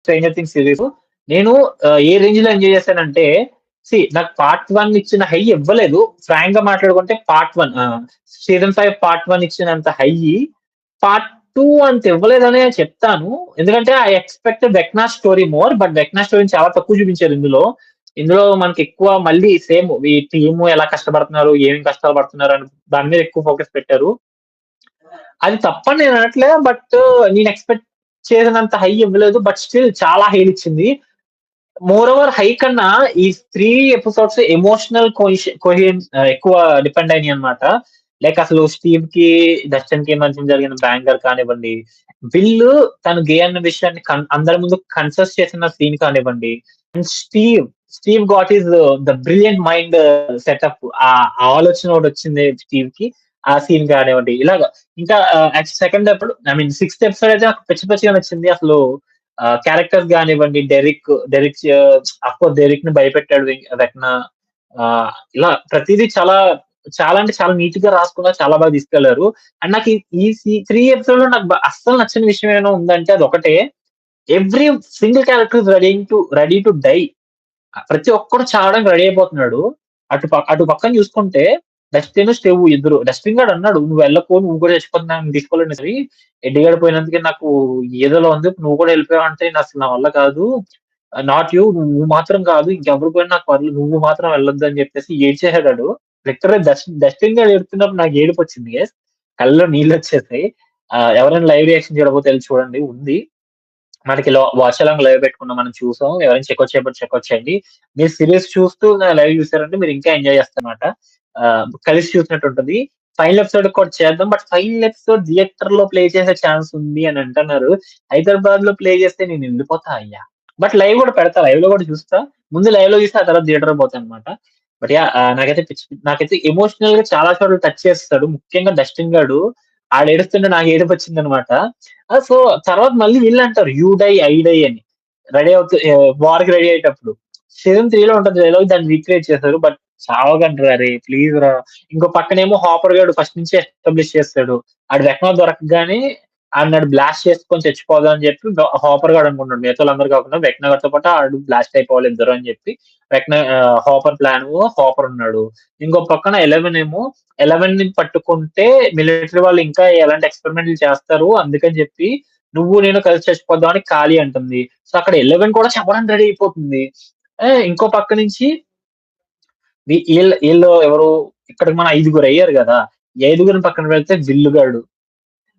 Stranger things series. నేను ఏ రేంజ్‌లో enjoy చేశానంటే, నాకు పార్ట్ 1 ఇచ్చిన హై ఇవ్వలేదు. ఫ్రాంక్‌గా మాట్లాడుకుంటే సీజన్ 5 పార్ట్ 1 ఇచ్చినంత హై పార్ట్ 2 అంత ఇవ్వలేదనే చెప్తాను. ఎందుకంటే I expected 'Vecna' story more. But 'Vecna' స్టోరీని చాలా తక్కువ చూపించారు ఇందులో. ఇందులో మనకెక్కువ మళ్ళీ సేమ్ ఈ టీము ఎలా కష్టపడుతున్నారు, ఏమేమి కష్టాలు పడుతున్నారు అని దాని మీద ఎక్కువ ఫోకస్ పెట్టారు. అది తప్పని నేను అనట్లే. బట్ నేను ఎక్స్‌పెక్ట్ చేసినంత హై ఇవ్వలేదు. బట్ స్టిల్ చాలా హైనిచ్చింది. మోరోవర్ హై కన్నా ఈ 3 ఎపిసోడ్స్ ఎమోషనల్ ఎక్కువ డిపెండ్ అయినాయన్నమాట. లైక్ అసలు స్టీవ్‌కి, డస్టిన్‌కి మధ్య జరిగిన బ్యాంగర్ కానివ్వండి, విల్ తను గే అన్న విషయాన్ని అందరి ముందు కన్ఫెస్ చేసిన సీన్ కానివ్వండి, and Steve got his the brilliant mind setup. ఆ ఆలోచన ఒకటొచ్చింది స్టీవ్‌కి. ఆ సీన్ కానివ్వండి. ఇలాగ ఇంకా సెకండ్ ఎపిసోడ్ సిక్స్త్ ఎపిసోడ్ అయితే నాకు పిచ్చి పిచ్చిగా నచ్చింది. అసలు క్యారెక్టర్స్ గానివ్వండి, అఫ్‌కోర్స్ డెరిక్‌ని భయపెట్టాడు వెక్నా. ఇలా ప్రతీదీ చాలా అంటే చాలా నీట్‌గా రాసుకున్నారు. చాలా బాగా తీసుకెళ్లారు. అండ్ నాకు ఈ 3 ఎపిసోడ్‌లో నాకు అస్సలు నచ్చని విషయం ఏమైనా ఉందంటే అదొకటే. Every single character is ready to die. ప్రతి ఒక్కడు చావడానికి రెడీ అయిపోతున్నాడు. అటు పక్కన చూసుకుంటే డస్టిన్, స్టీవ్ ఇద్దరు. డస్టిన్ గాడు అన్నాడు, "నువ్వు వెళ్ళకు, నువ్వు కూడా చచ్చిపోతున్నా నన్ను తీసుకోలేదు సరి. ఎడ్డీ గాడు పోయినందుకే నాకు ఏదోలా ఉంది. నువ్వు కూడా వెళ్ళిపోయావంటే అసలు నా వల్ల కాదు. నాట్ యూ, నువ్వు మాత్రం కాదు. ఇంకెవరు పోయినా నాకు పర్లేదు. నువ్వు మాత్రం వెళ్ళొద్దు" అని చెప్పేసి ఏడ్చేసాడు ఆడు. లిటరల్లీ డస్టిన్ గాడు ఏడుస్తున్నప్పుడు నాకు ఏడుపొచ్చింది గైస్. కళ్ళలో నీళ్లొచ్చేసాయి. ఎవరైనా లైవ్ రియాక్షన్ చూడకపోతే ఎళ్లి చూడండి ఉంది. మనకి వాచ్ అలాంగ్ లైవ్ పెట్టుకున్నాం. మనం చూసాం. ఎవరైనా చెక్‌ఔట్ చేయకపోతే చెక్‌ఔట్ చేయండి. మీరు సీరీస్ చూస్తూ లైవ్ చూసారంటే మీరు ఇంకా ఎంజాయ్ చేస్తారన్నమాట. కలిసి చూసినట్టు ఉంటది. ఫైనల్ ఎపిసోడ్ కూడా చేద్దాం. బట్ ఫైనల్ ఎపిసోడ్ థియేటర్‌లో ప్లే చేసే ఛాన్స్ ఉంది అని అంటున్నారు. హైదరాబాద్‌లో ప్లే చేస్తే నేను ఎళ్ళిపోతా అయ్యా. బట్ లైవ్ కూడా పెడతా. లైవ్‌లో కూడా చూస్తా. ముందు లైవ్‌లో చూసి ఆ తర్వాత థియేటర్‌కి పోతానన్నమాట. బట్ నాకైతే ఎమోషనల్‌గా చాలా చోట్ల టచ్ చేస్తాడు. ముఖ్యంగా డస్టిన్ గాడు ఆడేడుస్తుంటే నాకు ఏడుపొచ్చిందన్నమాట. సో, తర్వాత మళ్ళీ వీళ్ళంటారు యూ డై, ఐ డై అని. రెడీ వార్‌కి రెడీ అయ్యేటప్పుడు. సీజన్ 3లో ఉంటది డైలాగ్ దాన్ని రీక్రియేట్ చేశారు. బట్ చావకండ్రా అరేయ్! ప్లీజ్ రా! ఇంకో పక్కనేమో హాపర్ గాడు ఫస్ట్ నుంచి ఎస్టాబ్లిష్ చేస్తాడు. ఆడు వెక్నా దొరకగానే ఆడినాడు బ్లాస్ట్ చేసుకొని చచ్చిపోదాం అని చెప్పి హాపర్ గాడు అనుకుంటాడు. మిగతాళ్ళందరూ కాకుండా వెక్నా గాడితో పాటు ఆడు బ్లాస్ట్ అయిపోవాలి ఇద్దరు అని చెప్పి హాపర్ హాపర్ ఉన్నాడు. ఇంకో పక్కన 11ని పట్టుకుంటే మిలిటరీ వాళ్ళు ఇంకా ఎలాంటి ఎక్స్‌పెరిమెంట్‌లు చేస్తారు. అందుకని చెప్పి నువ్వు నేను కలిసి చచ్చిపోదాం అని కాళీ అంటుంది. సో, అక్కడ 11 కూడా చంపడానికి రెడీ అయిపోతుంది. ఇంకో పక్క నుంచి ఈళ్ళు ఎవరు ఇక్కడికి మన ఐదుగురయ్యారు గదా! ఈ ఐదుగురిని పక్కన పెడితే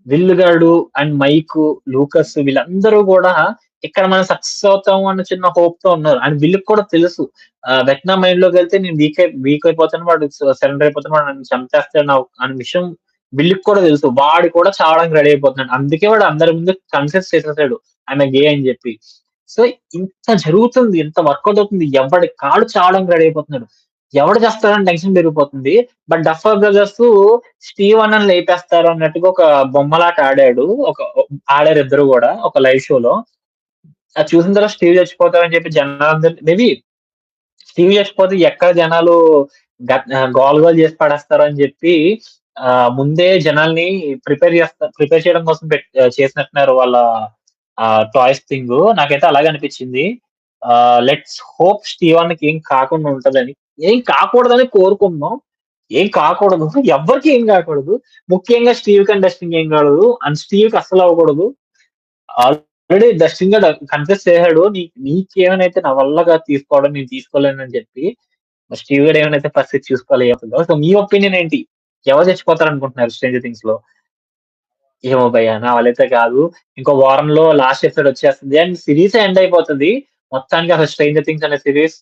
విల్లుగాడు అండ్ మైకు, లూకస్ వీళ్ళందరూ గూడా ఇక్కడ మనం సక్సెస్ అవుతాము అన్న చిన్న హోప్‌తో ఉన్నారు. అండ్ వీళ్ళకి కూడా తెలుసు. వెట్నా మైండ్‌లోకెళ్తే నేను వీక్ అయిపోతాను. వాడు సరెండర్ అయిపోతాను. వాడు నన్ను చంపేస్తాడు అనే విషయం విల్లుకి కూడా తెలుసు. వాడు కూడా చావడానికి రెడీ అయిపోతున్నాడు. అందుకే వాడు అందరి ముందు కన్ఫెస్ చేసేసాడు. ఐయామ్ ఎ గే అని జెప్పి. సో, ఇంత జరుగుతుంది. ఇంత వర్కౌట్ అవుతుంది. ఎవడి కాడు చావడానికి రెడీ అయిపోతున్నాడు. ఎవడు చస్తాడని టెన్షన్ పెరిగిపోతుంది. బట్ డఫర్ బ్రదర్స్ స్టీవ్ అన్నని లేపేస్తారు అన్నట్టుగా ఒక బొమ్మలాట ఆడారు ఇద్దరు గూడా ఒక లైవ్ షోలో. అది చూసిన తర్వాత స్టీవ్ చచ్చిపోతాడని చెప్పి జనాలందరూ మేబీ స్టీవ్ చచ్చిపోతే ఎక్కడ జనాలు గోల గోల చేసి పడేస్తారని చెప్పి ముందే జనాల్ని ప్రిపేర్ చేయడం కోసం చేసినట్టున్నారు వాళ్ళ టాయ్స్ థింగు. నాకైతే అలాగే అనిపిచ్చింది. లెట్స్ హోప్ స్టీవ్ అన్నకి ఏం కాకుండా ఉంటదని. ఏం కాకూడదని కోరుకుందాం. ఏం కాకూడదు. ఎవ్వరికీ ఏం కాకూడదు. ముఖ్యంగా స్టీవ్‌కి అండ్ డస్టిన్‌కి ఏం కాకూడదు. అండ్ స్టీవ్‌కి అస్సలు అవ్వకూడదు. ఆల్రెడీ డస్టిన్ గాడు కన్ఫెస్ చేసాడు. నీకేమైనా అయితే నా వల్ల కాదు తీసుకోవడం. నేను తీసుకోలేనని చెప్పి. స్టీవ్ గాడు ఏమైనా పరిస్థితి చూసుకోవాలి అవుతుందో. సో, మీ ఒపీనియన్ ఏంటి? ఎవరు చచ్చిపోతారనుకుంటున్నారు 'స్ట్రేంజర్ థింగ్స్‌లో'? ఏమో భయ్యా! నా వల్ల అయితే కాదు. ఇంకో వారంలో లాస్ట్ ఎపిసోడ్ వచ్చేస్తది. అండ్ సిరీసే ఎండ్ అయిపోతది. మొత్తానికి అసలు 'స్ట్రేంజర్ థింగ్స్' అనే సిరీస్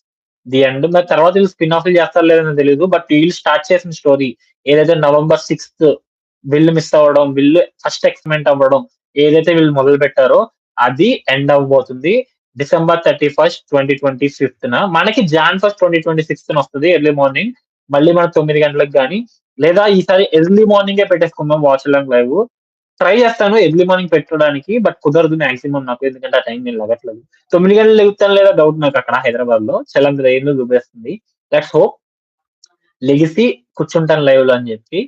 ది ఎండ్. మరి తర్వాత వీళ్ళు స్పిన్ ఆఫ్‌లు చేస్తారో లేదో నాకు తెలీదు. బట్ వీళ్ళు స్టార్ట్ చేసిన స్టోరీ ఏదైతే నవంబర్ 6థ్ విల్ మిస్ అవ్వడం, విల్ ఫస్ట్ ఎక్స్‌పెరిమెంట్ అవ్వడం ఏదైతే వీళ్ళు మొదలుపెట్టారో అది ఎండ్ అవ్వబోతుంది. డిసెంబర్ 31, 2025న మనకి జాన్ 1, 2026న వస్తది ఎర్లీ మార్నింగ్. మళ్ళీ మనకు 9 గంటలకు గాని, లేదా ఈసారి ఎర్లీ మార్నింగే పెట్టేసుకుందాం వాచ్ అలాంగ్ లైవ్. ట్రై చేస్తాను ఎర్లీ మార్నింగ్ పెట్టడానికి. బట్ కుదరదు మాక్సిమం నాకు. ఎందుకంటే ఆ టైం నేను లెగట్లేదు. 9 గంటలకు లెగుతానో లేదో డౌట్ నాకక్కడ హైదరాబాద్‌లో. చలంత రైన్‌లో దుబ్బేస్తుంది. లెట్స్ హోప్ లెగిసి కూర్చుంటాను లైవ్‌లో అని చెప్పి.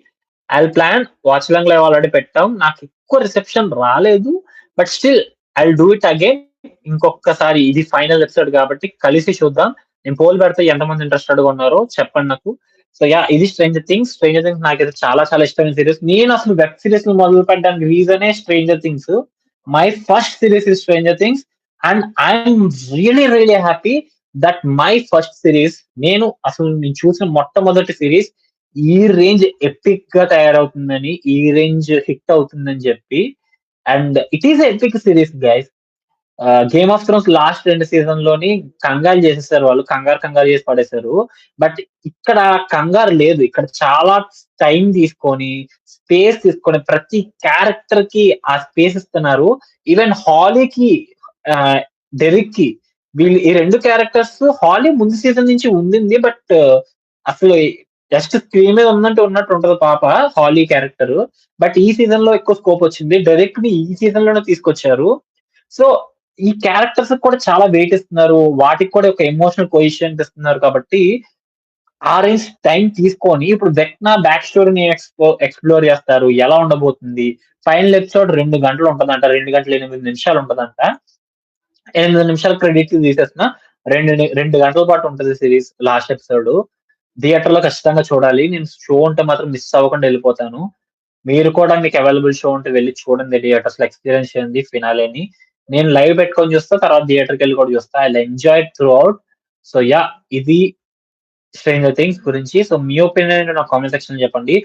Plan watch long live already పెట్టాం. నాకెక్కువ రిసెప్షన్ రాలేదు. But still I will do it again. ఇంకొక్కసారి ఇది ఫైనల్ ఎపిసోడ్ కాబట్టి కలిసి చూద్దాం. నేను పోల్ పెడితే ఎంతమంది ఇంట్రెస్టెడ్‌గా ఉన్నారో చెప్పండి నాకు. So yeah! ఇది 'స్ట్రేంజర్ థింగ్స్'. 'స్ట్రేంజర్ థింగ్స్' నాకైతే చాలా చాలా ఇష్టమైన సీరీస్. నేనసలు వెబ్ సీరీస్‌ని మొదలుపెట్టడానికి రీజనే 'Stranger Things'. My first series is 'Stranger Things' and I'm really happy that my first series నేను చూసిన మొట్టమొదటి సీరీస్ ఈ రేంజ్ ఎపిక్‌గా తయారవుతుందని, ఈ రేంజ్ హిట్ అవుతుందని చెప్పి and it is a epic series guys. 'Game of Thrones' last 2 సీజన్‌లోని కంగారు చేసేసారు వాళ్ళు. కంగారు చేసి పడేసారు. బట్ ఇక్కడ కంగారు లేదు. ఇక్కడ చాలా టైమ్ తీసుకొని, స్పేస్ తీసుకొని ప్రతి క్యారెక్టర్‌కి ఆ స్పేస్ ఇస్తున్నారు. ఈవెన్ హాలీకి ఆహ్, డెరిక్‌కి ఈ 2 క్యారెక్టర్స్ హాలీ ముందు సీజన్ నుంచి ఉండింది. బట్ అసలు జస్ట్ స్క్రీన్ మీద ఉందంటే ఉన్నట్టు ఉంటది పాప హాలీ క్యారెక్టర్. బట్ ఈ సీజన్‌లో ఎక్కువ స్కోప్ వచ్చింది. డెరెక్ట్‌ని ఈ సీజన్‌లోనే తీసుకొచ్చారు. సో ఈ క్యారెక్టర్స్ కూడా చాలా వెయిట్ ఇస్తున్నారు. వాటికి కూడా ఒక ఎమోషనల్ కొయిషియంట్ ఇస్తున్నారు కాబట్టి, ఆ రేంజ్ టైమ్ తీసుకొని ఇప్పుడు 'వెక్నా' బ్యాక్ స్టోరీని ఎక్స్‌ప్లోర్ చేస్తారు. ఎలా ఉండబోతుంది? ఫైనల్ ఎపిసోడ్ 2 గంటలు ఉంటదంట. 2 గంటల 8 నిమిషాలు ఉంటదంట. 8 నిమిషాలు క్రెడిట్లు తీసేసిన 2 గంటల పాటు ఉంటది సీరీస్ లాస్ట్ ఎపిసోడ్. థియేటర్‌లో ఖచ్చితంగా చూడాలి. నేను షో ఉంటే మాత్రం మిస్ అవ్వకుండా ఎళ్ళిపోతాను. మీరు కూడా మీకు అవైలబుల్ షో ఉంటే వెళ్లి చూడండి థియేటర్స్‌లో ఎక్స్‌పీరియన్స్ చేయండి ఫినాలేని. నేను లైవ్ పెట్టుకొని చూస్తా. తర్వాత థియేటర్‌కెళ్ళి కూడా చూస్తా. I will enjoy it through out. So yeah! ఇది 'స్ట్రేంజర్ థింగ్స్' గురించి. సో మీ ఒపీనియన్ ఏంటో నాకు కామెంట్ సెక్షన్‌లో చెప్పండి.